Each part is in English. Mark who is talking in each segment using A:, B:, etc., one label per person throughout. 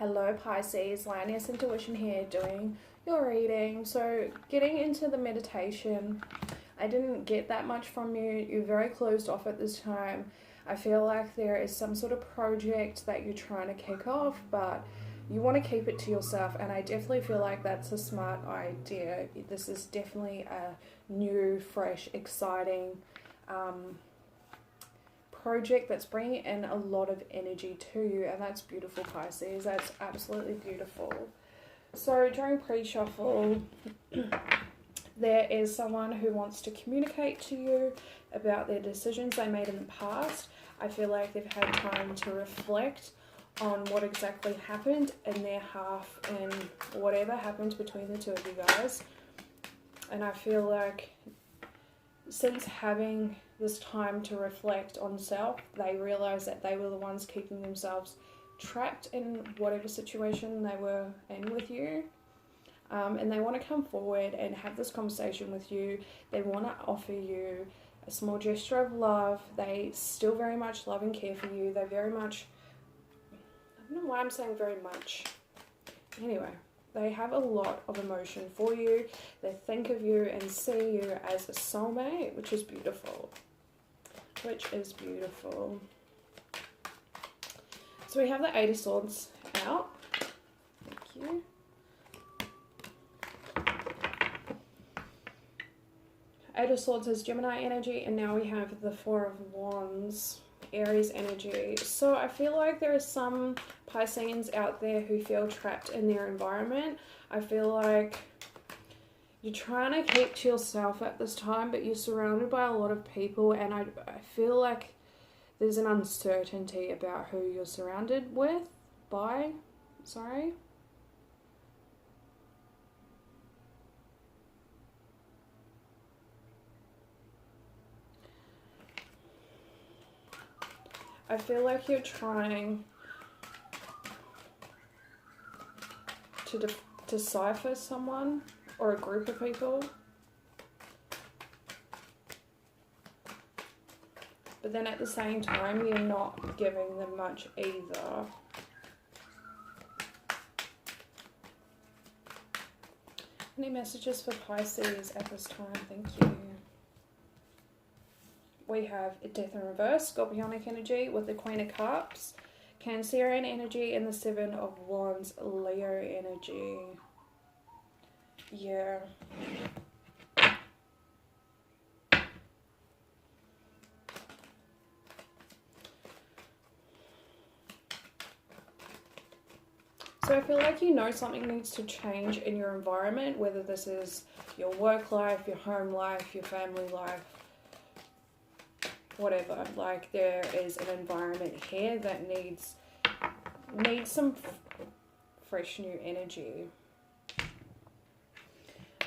A: Hello Pisces, Lioness Intuition here doing your reading. So getting into the meditation, I didn't get that much from you. You're very closed off at this time. I feel like there is some sort of project that you're trying to kick off, but you want to keep it to yourself, and I definitely feel like that's a smart idea. This is definitely a new, fresh, exciting project that's bringing in a lot of energy to you, and that's beautiful, Pisces. That's absolutely beautiful. So during pre-shuffle, there is someone who wants to communicate to you about their decisions they made in the past. I feel like they've had time to reflect on what exactly happened in their half and whatever happened between the two of you guys. And I feel like since having this time to reflect on self, they realize that they were the ones keeping themselves trapped in whatever situation they were in with you. And they want to come forward and have this conversation with you. They want to offer you a small gesture of love. They still very much love and care for you. They very much, I don't know why I'm saying very much. Anyway, they have a lot of emotion for you. They think of you and see you as a soulmate, which is beautiful. Which is beautiful. So we have the Eight of Swords out. Thank you. Eight of Swords is Gemini energy, and now we have the Four of Wands, Aries energy. So I feel like there are some Pisceans out there who feel trapped in their environment. I feel like you're trying to keep to yourself at this time, but you're surrounded by a lot of people, and I feel like there's an uncertainty about who you're surrounded with, sorry. I feel like you're trying to decipher someone or a group of people, but then at the same time you're not giving them much either. Any messages for Pisces at this time? Thank you. We have Death in Reverse, Scorpionic energy with the Queen of Cups, Cancerian energy, and the Seven of Wands, Leo energy. Yeah. So I feel like you know something needs to change in your environment, whether this is your work life, your home life, your family life, whatever. Like, there is an environment here that needs some fresh new energy.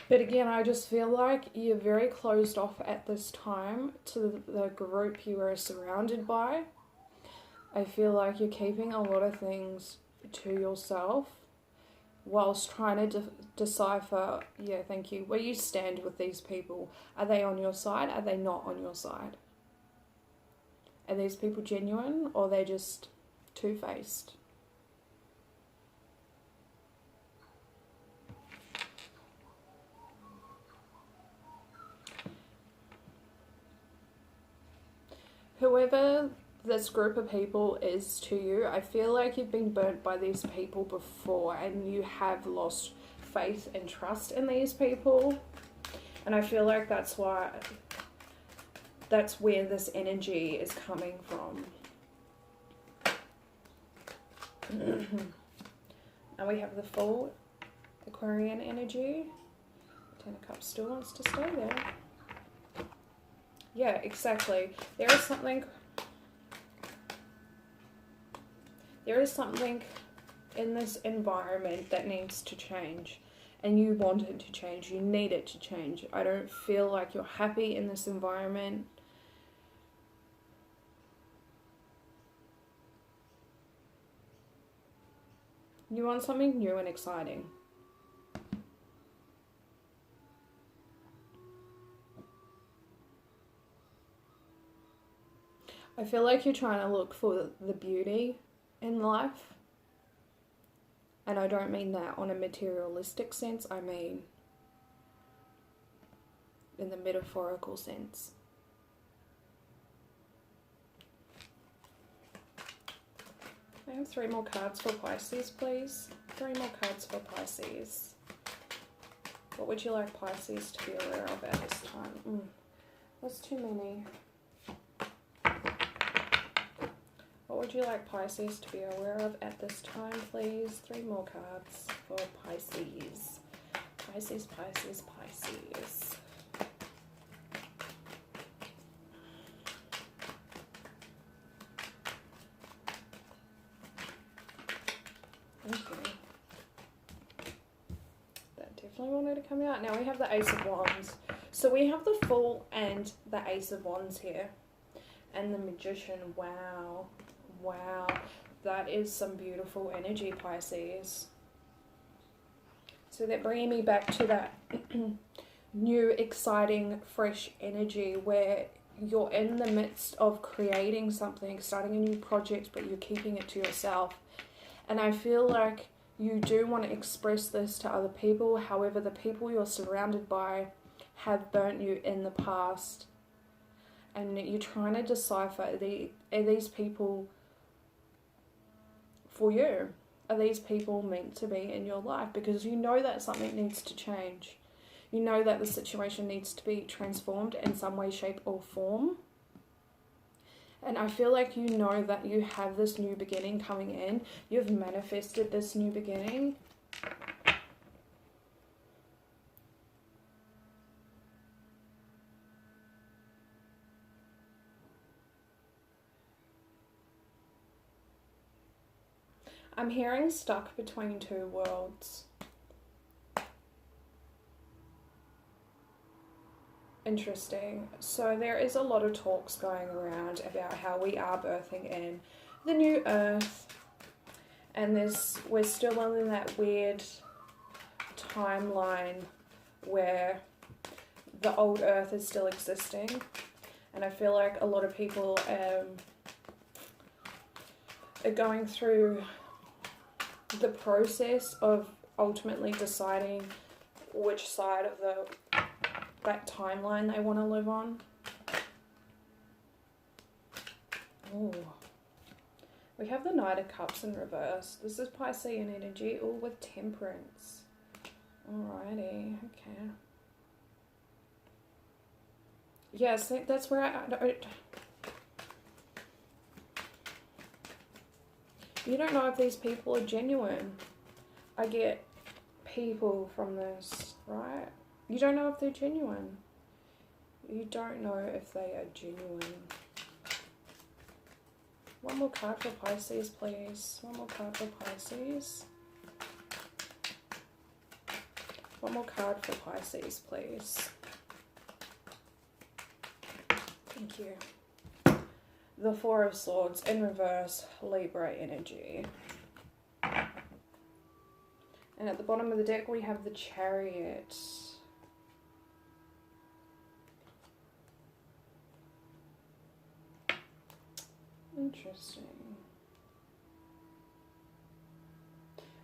A: But again, I just feel like you're very closed off at this time to the group you are surrounded by. I feel like you're keeping a lot of things to yourself whilst trying to decipher, yeah, thank you, where you stand with these people. Are they on your side? Are they not on your side? Are these people genuine, or are they just two-faced? Whoever this group of people is to you, I feel like you've been burnt by these people before, and you have lost faith and trust in these people. And I feel like that's where this energy is coming from. And we have the Fool, Aquarian energy. Ten of Cups still wants to stay there. Yeah, exactly. There is something in this environment that needs to change, and you want it to change. You need it to change. I don't feel like you're happy in this environment. You want something new and exciting. I feel like you're trying to look for the beauty in life. And I don't mean that on a materialistic sense, I mean in the metaphorical sense. I have 3 more cards for Pisces, please. 3 more cards for Pisces. What would you like Pisces to be aware of at this time? That's too many. What would you like Pisces to be aware of at this time, please? 3 more cards for Pisces. Pisces, Pisces, Pisces. Thank you. That definitely wanted to come out. Now we have the Ace of Wands. So we have the Fool and the Ace of Wands here. And the Magician. Wow. Wow. That is some beautiful energy, Pisces. So they're bringing me back to that new, exciting, fresh energy where you're in the midst of creating something, starting a new project, but you're keeping it to yourself. And I feel like you do want to express this to other people. However, the people you're surrounded by have burnt you in the past. And you're trying to decipher, are these people for you? Are these people meant to be in your life? Because you know that something needs to change. You know that the situation needs to be transformed in some way, shape or form. And I feel like you know that you have this new beginning coming in. You've manifested this new beginning. I'm hearing stuck between 2 worlds. Interesting. So there is a lot of talks going around about how we are birthing in the new earth. And we're still in that weird timeline where the old earth is still existing. And I feel like a lot of people are going through the process of ultimately deciding which side of that timeline they want to live on. Oh, we have the Knight of Cups in reverse. This is Piscean energy, all with Temperance. Alrighty, okay. Yes, that's where I don't... You don't know if these people are genuine. I get people from this, right? You don't know if they're genuine. You don't know if they are genuine. One more card for Pisces, please. One more card for Pisces. One more card for Pisces, please. Thank you. The Four of Swords in reverse, Libra energy. And at the bottom of the deck we have the Chariot. Interesting.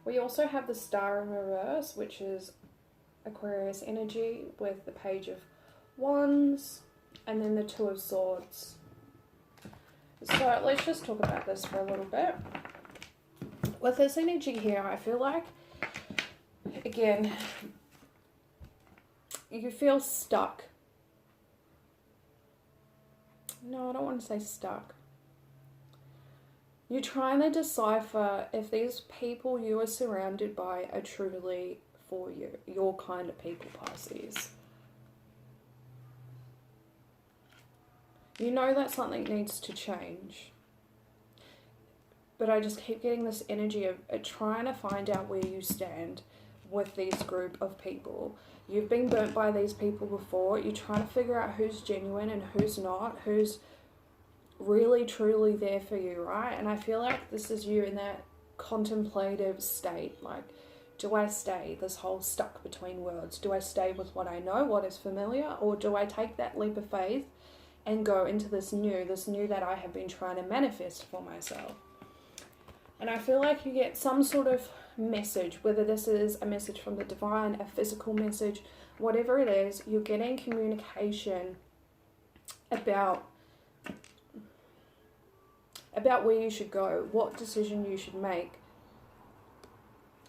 A: We also have the Star in reverse, which is Aquarius energy with the Page of Wands and then the Two of Swords. So let's just talk about this for a little bit. With this energy here, I feel like, again, you feel stuck. No, I don't want to say stuck. You're trying to decipher if these people you are surrounded by are truly for you, your kind of people, Pisces. You know that something needs to change. But I just keep getting this energy of trying to find out where you stand with these group of people. You've been burnt by these people before. You're trying to figure out who's genuine and who's not, who's really truly there for you, right? And I feel like this is you in that contemplative state. Like, do I stay this whole stuck between worlds? Do I stay with what I know, what is familiar, or do I take that leap of faith and go into this new that I have been trying to manifest for myself? And I feel like you get some sort of message, whether this is a message from the divine, a physical message, whatever it is, you're getting communication about where you should go, what decision you should make.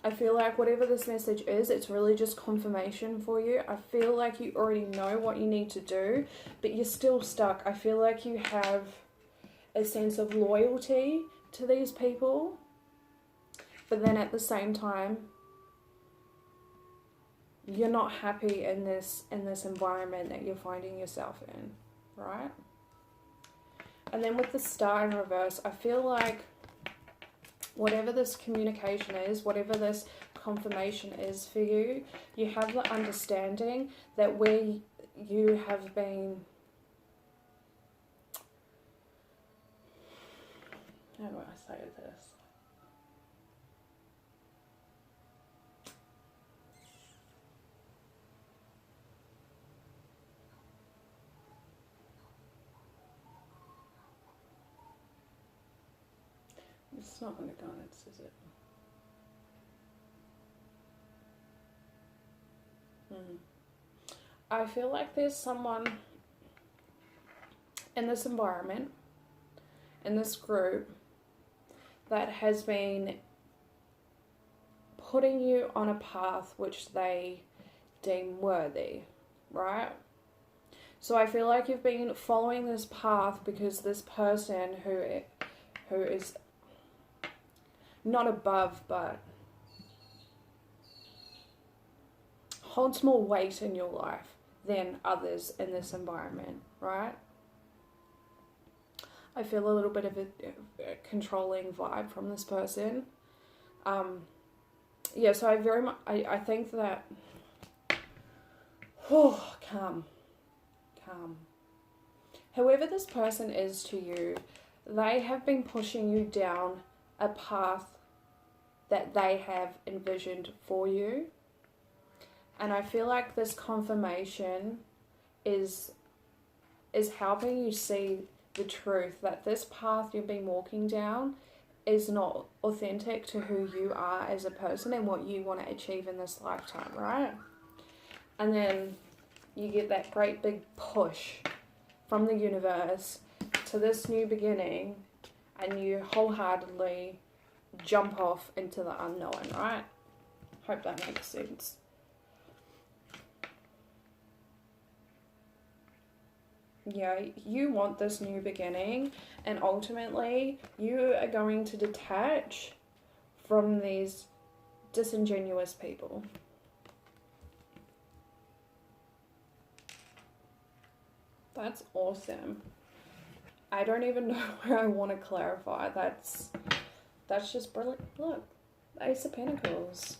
A: I feel like whatever this message is, it's really just confirmation for you. I feel like you already know what you need to do, but you're still stuck. I feel like you have a sense of loyalty to these people, but then at the same time, you're not happy in this environment that you're finding yourself in, right? And then with the Star in reverse, I feel like whatever this communication is, whatever this confirmation is for you, you have the understanding that where you have been, how do I say this? It's not under guidance, is it? I feel like there's someone in this environment, in this group, that has been putting you on a path which they deem worthy, right? So I feel like you've been following this path because this person who is not above, but holds more weight in your life than others in this environment, right? I feel a little bit of a controlling vibe from this person. Yeah, so I think that, calm. Whoever this person is to you, they have been pushing you down a path that they have envisioned for you. And I feel like this confirmation is helping you see the truth that this path you've been walking down is not authentic to who you are as a person and what you want to achieve in this lifetime, right? And then you get that great big push from the universe to this new beginning, and you wholeheartedly jump off into the unknown, right? Hope that makes sense. Yeah, you want this new beginning, and ultimately you are going to detach from these disingenuous people. That's awesome. I don't even know where I want to clarify. That's just brilliant. Look, Ace of Pentacles.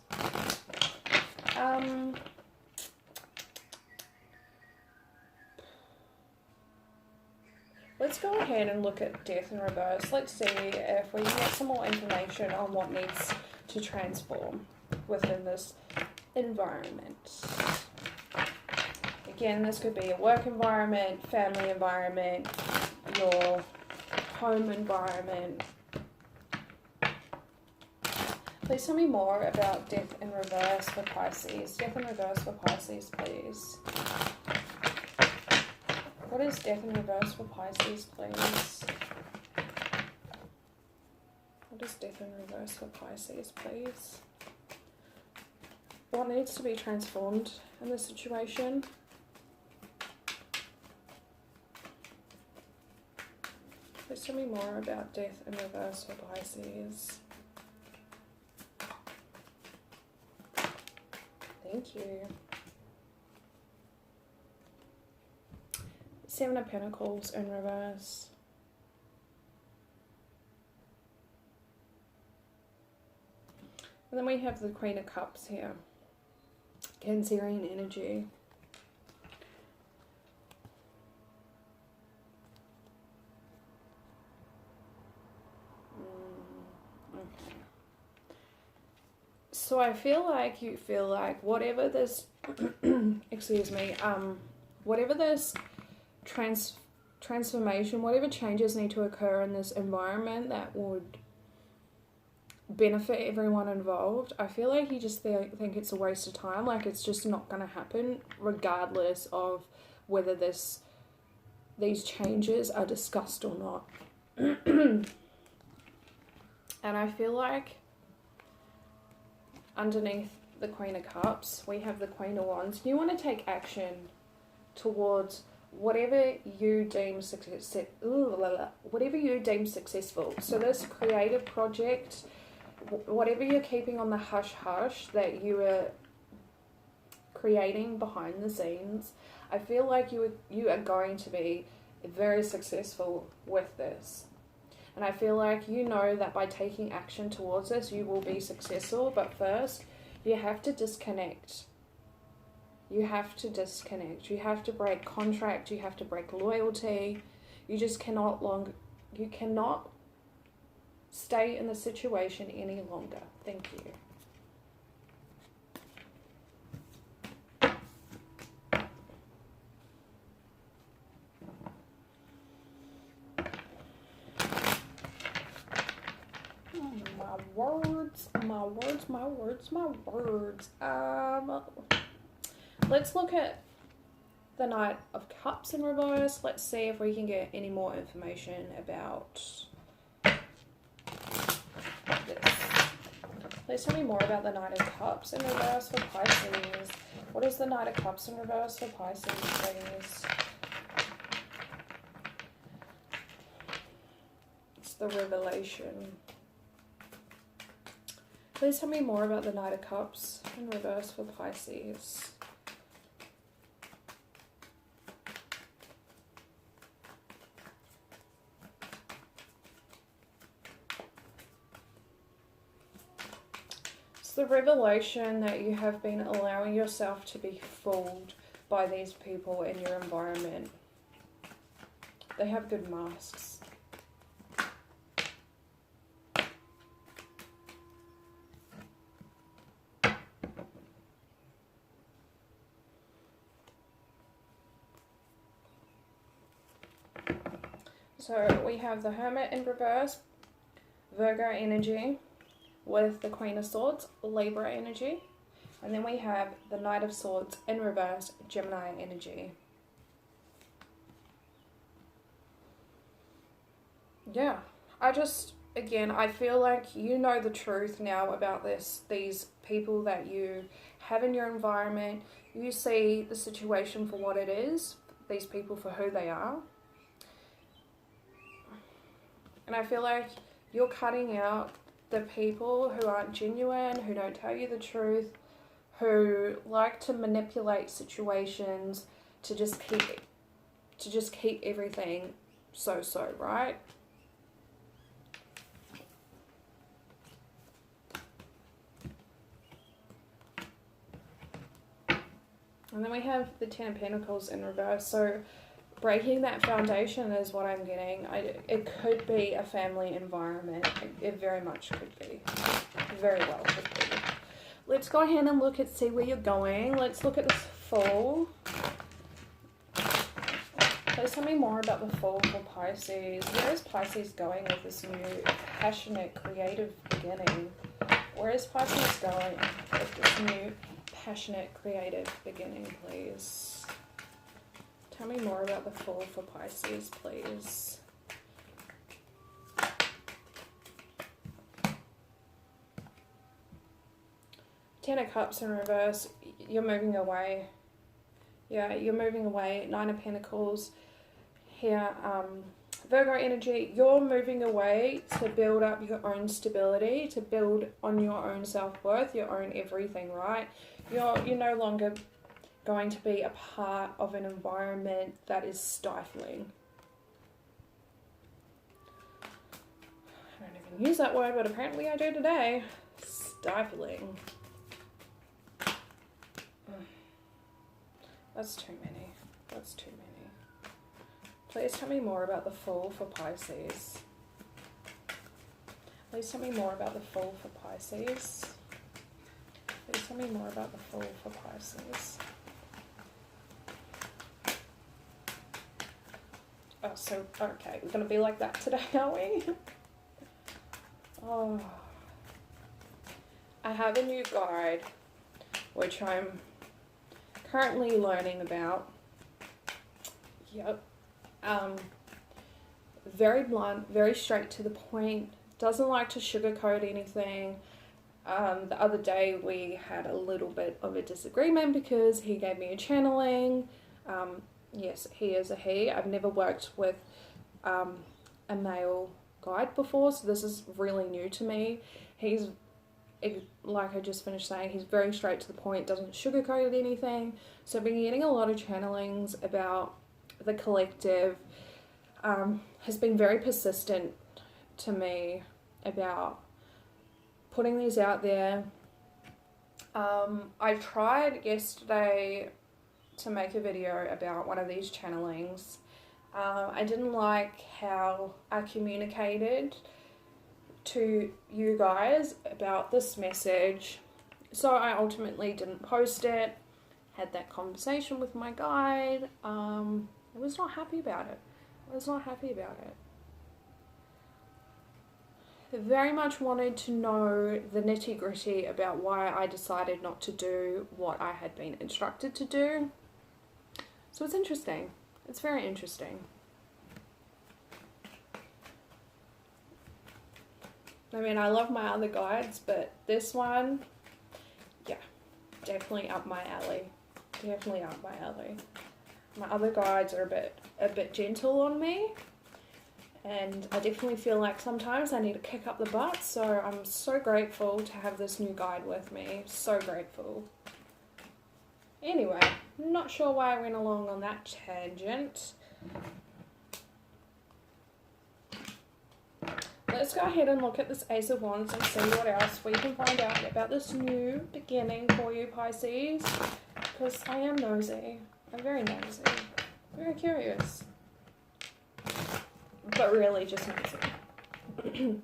A: Let's go ahead and look at Death in reverse. Let's see if we can get some more information on what needs to transform within this environment. Again, this could be a work environment, family environment, your home environment. Please tell me more about Death in reverse for Pisces. Death in reverse for Pisces, please. What is Death in reverse for Pisces, please? What is Death in reverse for Pisces, please? What needs to be transformed in this situation? Please tell me more about Death in reverse for Pisces. Thank you. Seven of Pentacles in reverse. And then we have the Queen of Cups here. Cancerian energy. Okay. So I feel like you feel like whatever this, excuse me, whatever this transformation, whatever changes need to occur in this environment that would benefit everyone involved. I feel like you just think it's a waste of time, like it's just not going to happen regardless of whether these changes are discussed or not. And I feel like underneath the Queen of Cups, we have the Queen of Wands. You want to take action towards whatever you deem successful. So this creative project, whatever you're keeping on the hush-hush that you are creating behind the scenes, I feel like you are going to be very successful with this. And I feel like you know that by taking action towards this, you will be successful. But first, you have to disconnect. You have to disconnect. You have to break contract. You have to break loyalty. You just cannot stay in the situation any longer. Thank you. My words. Let's look at the Knight of Cups in reverse. Let's see if we can get any more information about this. Please tell me more about the Knight of Cups in reverse for Pisces. What is the Knight of Cups in reverse for Pisces, please? It's the Revelation. Please tell me more about the Knight of Cups in reverse for Pisces. It's the revelation that you have been allowing yourself to be fooled by these people in your environment. They have good masks. So we have the Hermit in reverse, Virgo energy, with the Queen of Swords, Libra energy. And then we have the Knight of Swords in reverse, Gemini energy. Yeah, I feel like you know the truth now about these people that you have in your environment. You see the situation for what it is, these people for who they are. And I feel like you're cutting out the people who aren't genuine, who don't tell you the truth, who like to manipulate situations to just keep everything so, right? And then we have the Ten of Pentacles in reverse. So breaking that foundation is what I'm getting. It could be a family environment. It very much could be. Very well could be. Let's go ahead and see where you're going. Let's look at this Fool. Please tell me more about the Fool for Pisces. Where is Pisces going with this new passionate creative beginning? Where is Pisces going with this new passionate creative beginning, please? Tell me more about the Fool for Pisces, please. Ten of Cups in reverse. You're moving away. Yeah, you're moving away. Nine of Pentacles here. Virgo energy. You're moving away to build up your own stability, to build on your own self-worth, your own everything, right? You're no longer going to be a part of an environment that is stifling. I don't even use that word, but apparently I do today. Stifling. That's too many. That's too many. Please tell me more about the Fool for Pisces. Please tell me more about the Fool for Pisces. Please tell me more about the Fool for Pisces. Oh, so, okay, we're going to be like that today, are we? Oh, I have a new guide, which I'm currently learning about. Yep. Very blunt, very straight to the point, doesn't like to sugarcoat anything. The other day we had a little bit of a disagreement because he gave me a channeling. Yes, he is a he. I've never worked with a male guide before, so this is really new to me. He's, like I just finished saying, he's very straight to the point, doesn't sugarcoat anything. So I've been getting a lot of channelings about the collective. Has been very persistent to me about putting these out there. I tried yesterday to make a video about one of these channelings. I didn't like how I communicated to you guys about this message, so I ultimately didn't post it. Had that conversation with my guide. I was not happy about it. Very much wanted to know the nitty gritty about why I decided not to do what I had been instructed to do. So it's interesting. It's very interesting. I mean, I love my other guides, but this one, yeah, definitely up my alley. Definitely up my alley. My other guides are a bit gentle on me, and I definitely feel like sometimes I need to kick up the butt, so I'm so grateful to have this new guide with me. So grateful. Anyway, not sure why I went along on that tangent. Let's go ahead and look at this Ace of Wands and see what else we can find out about this new beginning for you, Pisces. Because I am nosy. I'm very nosy. Very curious. But really just nosy.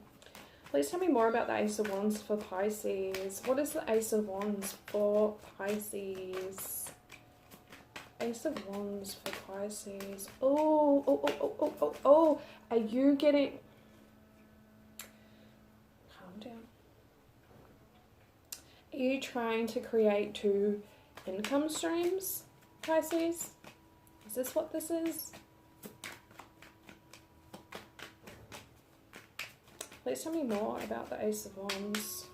A: Please tell me more about the Ace of Wands for Pisces. What is the Ace of Wands for Pisces? Ace of Wands for Pisces. Oh. Are you getting... Calm down. Are you trying to create 2 income streams, Pisces? Is this what this is? Please tell me more about the Ace of Wands.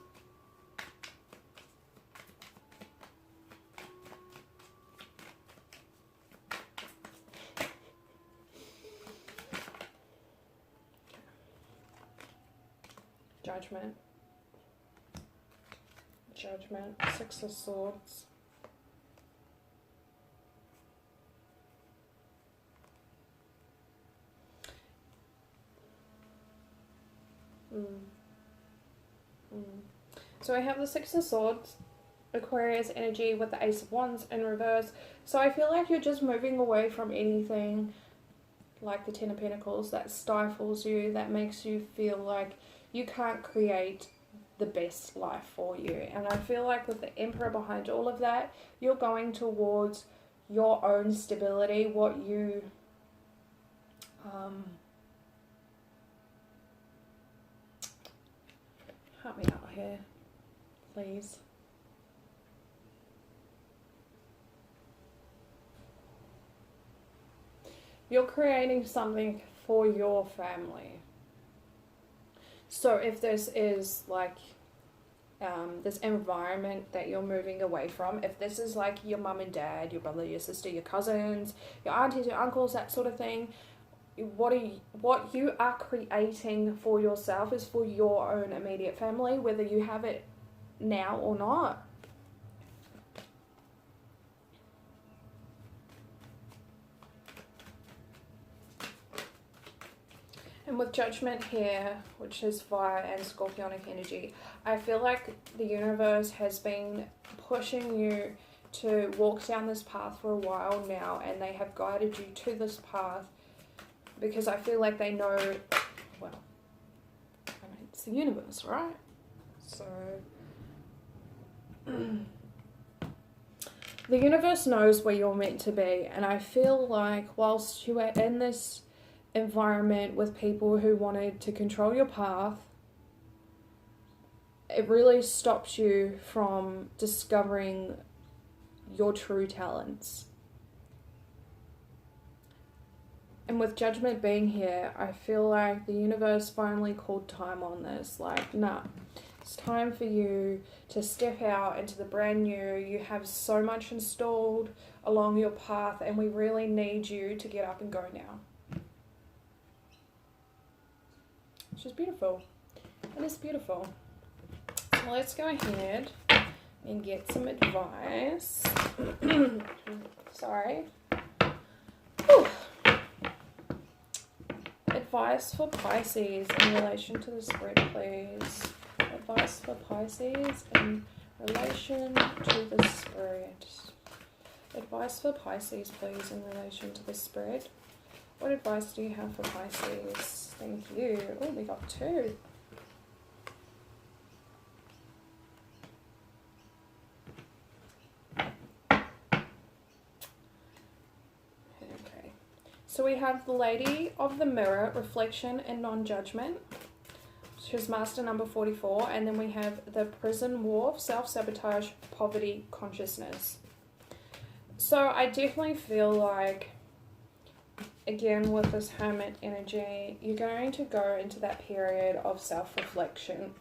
A: Judgment. Judgment. 6 of Swords. So I have the 6 of Swords, Aquarius energy with the Ace of Wands in reverse. So I feel like you're just moving away from anything like the 10 of Pentacles that stifles you, that makes you feel like you can't create the best life for you. And I feel like with the Emperor behind all of that, you're going towards your own stability, what you help me out here, please. You're creating something for your family. So if this is like this environment that you're moving away from, if this is like your mum and dad, your brother, your sister, your cousins, your aunties, your uncles, that sort of thing, what you are creating for yourself is for your own immediate family, whether you have it now or not. And with Judgment here, which is fire and scorpionic energy, I feel like the universe has been pushing you to walk down this path for a while now, and they have guided you to this path because I feel like they know, well, I mean, it's the universe, right? So the universe knows where you're meant to be, and I feel like whilst you are in this environment with people who wanted to control your path, it really stops you from discovering your true talents. And with Judgment being here, I feel like the universe finally called time on this. Like, nah, it's time for you to step out into the brand new. You have so much installed along your path, and we really need you to get up and go now. Which is beautiful. It is beautiful. So let's go ahead and get some advice. Sorry. Whew. Advice for Pisces in relation to the spread, please. Advice for Pisces in relation to the spread. Advice for Pisces, please, in relation to the spread. What advice do you have for Pisces? Thank you. Oh, we got 2. So we have the Lady of the Mirror, Reflection and Non-Judgment, which is Master number 44. And then we have the Prison Wharf, Self-Sabotage, Poverty, Consciousness. So I definitely feel like, again, with this Hermit energy, you're going to go into that period of self-reflection.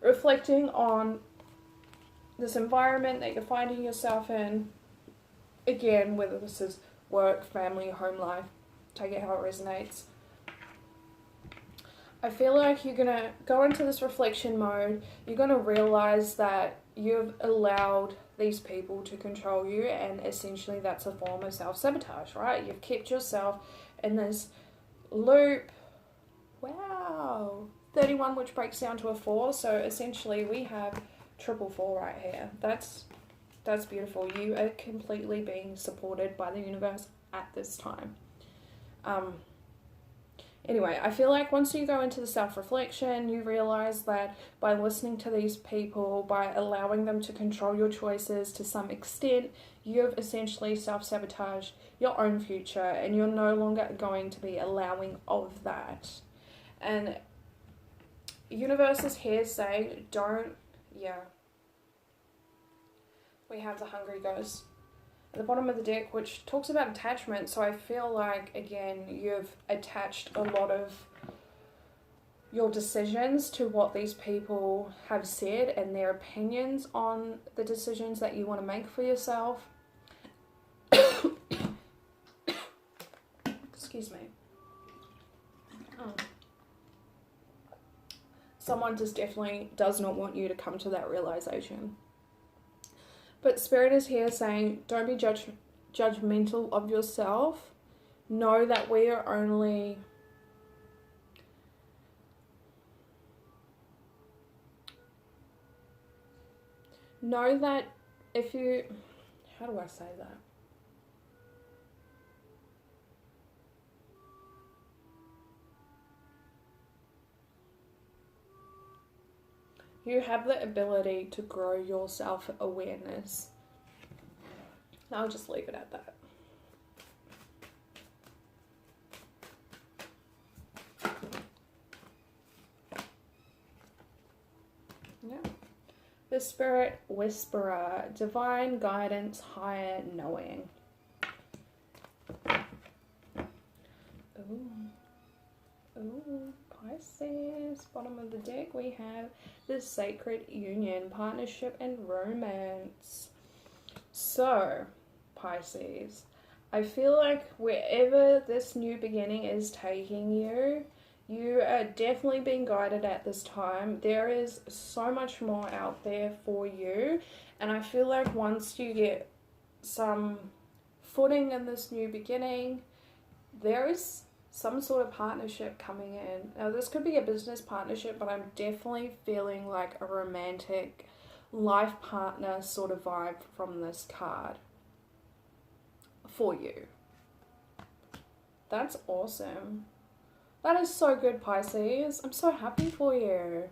A: Reflecting on this environment that you're finding yourself in. Again, whether this is work, family, home life, take it how it resonates. I feel like you're going to go into this reflection mode. You're going to realize that you've allowed these people to control you, and essentially that's a form of self-sabotage, right? You've kept yourself in this loop. Wow. 31, which breaks down to a 4. So essentially we have triple 4 right here. That's beautiful. You are completely being supported by the universe at this time. Anyway, I feel like once you go into the self-reflection, you realize that by listening to these people, by allowing them to control your choices to some extent, you've essentially self-sabotaged your own future, and you're no longer going to be allowing of that. And universe is here saying, we have the Hungry Ghost at the bottom of the deck, which talks about attachment. So I feel like, again, you've attached a lot of your decisions to what these people have said and their opinions on the decisions that you want to make for yourself. Excuse me. Someone just definitely does not want you to come to that realization. But Spirit is here saying, don't be judgmental of yourself. Know that we are only... Know that if you... How do I say that? You have the ability to grow your self-awareness. I'll just leave it at that. Yeah. The Spirit Whisperer, Divine Guidance, Higher Knowing. Ooh, Pisces. Bottom of the deck, we have the Sacred Union, Partnership and Romance. So, Pisces, I feel like wherever this new beginning is taking you, you are definitely being guided at this time. There is so much more out there for you. And I feel like once you get some footing in this new beginning, there is some sort of partnership coming in. Now, this could be a business partnership, but I'm definitely feeling like a romantic life partner sort of vibe from this card for you. That's awesome. That is so good, Pisces. I'm so happy for you.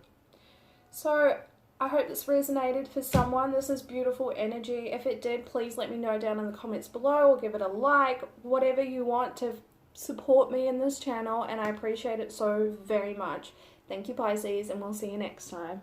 A: So, I hope this resonated for someone. This is beautiful energy. If it did, please let me know down in the comments below, or give it a like, whatever you want to support me in this channel, and I appreciate it so very much. Thank you, Pisces, and we'll see you next time.